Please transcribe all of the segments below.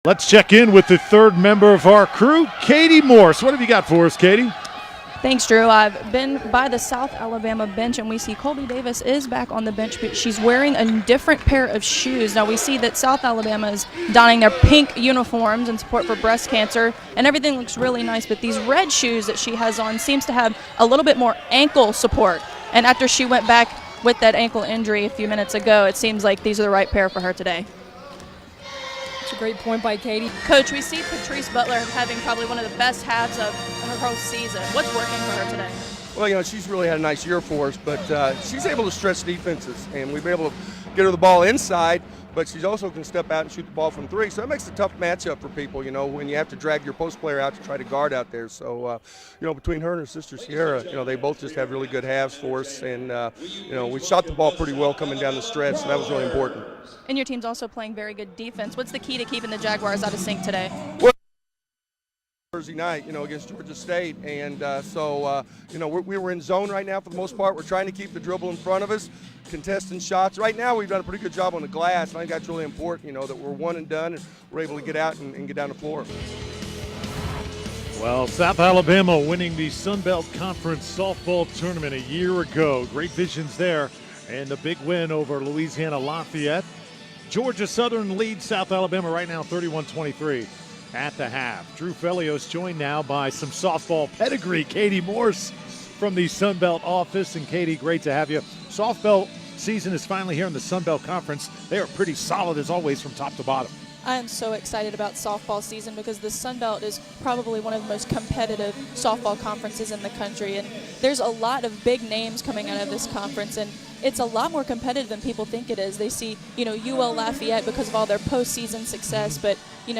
Let's check in with the third member of our crew, Kati Morse. What have you got for us, Kati? Thanks, Drew. I've been by the South Alabama bench, and we see Colby Davis is back on the bench, but she's wearing a different pair of shoes. Now, we see that South Alabama is donning their pink uniforms in support for breast cancer, and everything looks really nice, but these red shoes that she has on seems to have a little bit more ankle support. And after she went back with that ankle injury a few minutes ago, it seems like these are the right pair for her today. That's a great point by Katie. Coach, we see Patrice Butler having probably one of the best halves of her whole season. What's working for her today? Well, she's really had a nice year for us, but she's able to stretch defenses, and we've been able to get her the ball inside, but she also can step out and shoot the ball from three. So that makes it a tough matchup for people, when you have to drag your post player out to try to guard out there. So, between her and her sister Sierra, they both just have really good halves for us, and, we shot the ball pretty well coming down the stretch, so that was really important. And your team's also playing very good defense. What's the key to keeping the Jaguars out of sync today? Well, Thursday night, against Georgia State, and we were in zone right now for the most part. We're trying to keep the dribble in front of us, contesting shots. Right now, we've done a pretty good job on the glass, and I think that's really important, that we're one and done, and we're able to get out and get down the floor. Well, South Alabama winning the Sun Belt Conference softball tournament a year ago. Great visions there, and a big win over Louisiana Lafayette. Georgia Southern leads South Alabama right now 31-23 at the half. Drew Felios joined now by some softball pedigree, Kati Morse from the Sun Belt office. And Kati, great to have you. Softball season is finally here in the Sun Belt Conference. They are pretty solid as always from top to bottom. I am so excited about softball season because the Sun Belt is probably one of the most competitive softball conferences in the country, and there's a lot of big names coming out of this conference, and it's a lot more competitive than people think it is. They see, UL Lafayette because of all their postseason success, but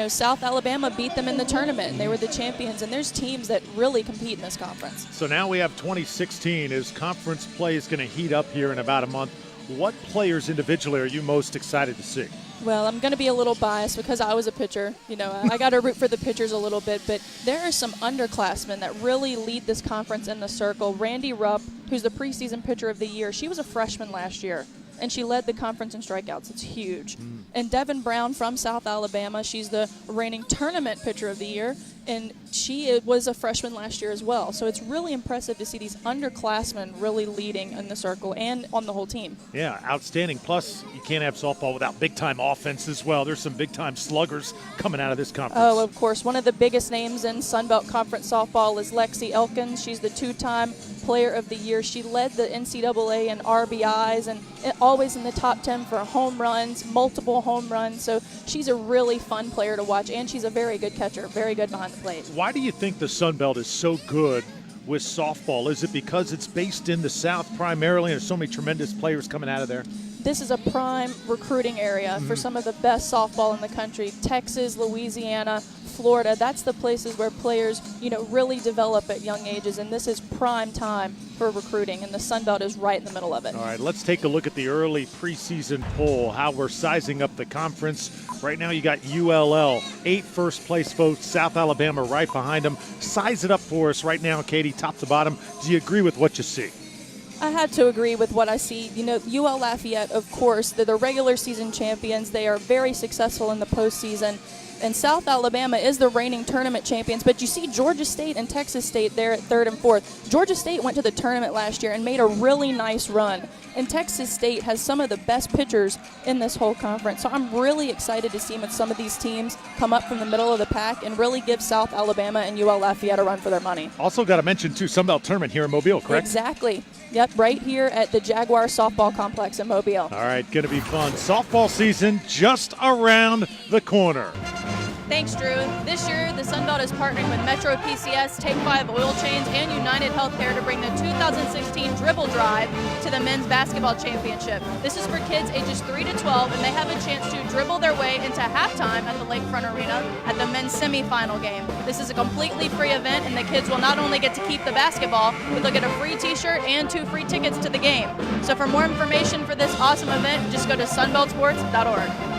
South Alabama beat them in the tournament, and they were the champions, and there's teams that really compete in this conference. So now we have 2016 as conference play is going to heat up here in about a month. What players individually are you most excited to see? Well, I'm going to be a little biased because I was a pitcher. I got to root for the pitchers a little bit, but there are some underclassmen that really lead this conference in the circle. Randy Rupp, who's the preseason pitcher of the year, she was a freshman last year, and she led the conference in strikeouts. It's huge. And Devin Brown from South Alabama, she's the reigning tournament pitcher of the year, and she was a freshman last year as well. So it's really impressive to see these underclassmen really leading in the circle and on the whole team. Yeah, outstanding. Plus, you can't have softball without big-time offense as well. There's some big-time sluggers coming out of this conference. Oh, of course. One of the biggest names in Sun Belt Conference softball is Lexi Elkins. She's the two-time player of the year. She led the NCAA in RBIs and always in the top 10 for home runs, multiple home runs. So she's a really fun player to watch, and she's a very good catcher, very good behind the plate. Why do you think the Sun Belt is so good with softball? Is it because it's based in the South primarily, and there's so many tremendous players coming out of there? This is a prime recruiting area for some of the best softball in the country. Texas, Louisiana, Florida, that's the places where players, really develop at young ages, and this is prime time for recruiting, and the Sun Belt is right in the middle of it. All right, let's take a look at the early preseason poll, how we're sizing up the conference. Right now you got ULL, 8 first-place votes, South Alabama right behind them. Size it up for us right now, Kati, top to bottom. Do you agree with what you see? I had to agree with what I see. UL Lafayette, of course, they're the regular season champions. They are very successful in the postseason. And South Alabama is the reigning tournament champions, but you see Georgia State and Texas State there at 3rd and 4th. Georgia State went to the tournament last year and made a really nice run. And Texas State has some of the best pitchers in this whole conference. So I'm really excited to see some of these teams come up from the middle of the pack and really give South Alabama and UL Lafayette a run for their money. Also got to mention, too, Sun Belt Tournament here in Mobile, correct? Exactly. Yep, right here at the Jaguar Softball Complex in Mobile. All right, going to be fun. Softball season just around the corner. Thanks, Drew. This year, the Sun Belt is partnering with Metro PCS, Take 5 Oil Change, and United Healthcare to bring the 2016 Dribble Drive to the Men's Basketball Championship. This is for kids ages 3 to 12, and they have a chance to dribble their way into halftime at the Lakefront Arena at the men's semifinal game. This is a completely free event, and the kids will not only get to keep the basketball, but they'll get a free t-shirt and 2 free tickets to the game. So for more information for this awesome event, just go to sunbeltsports.org.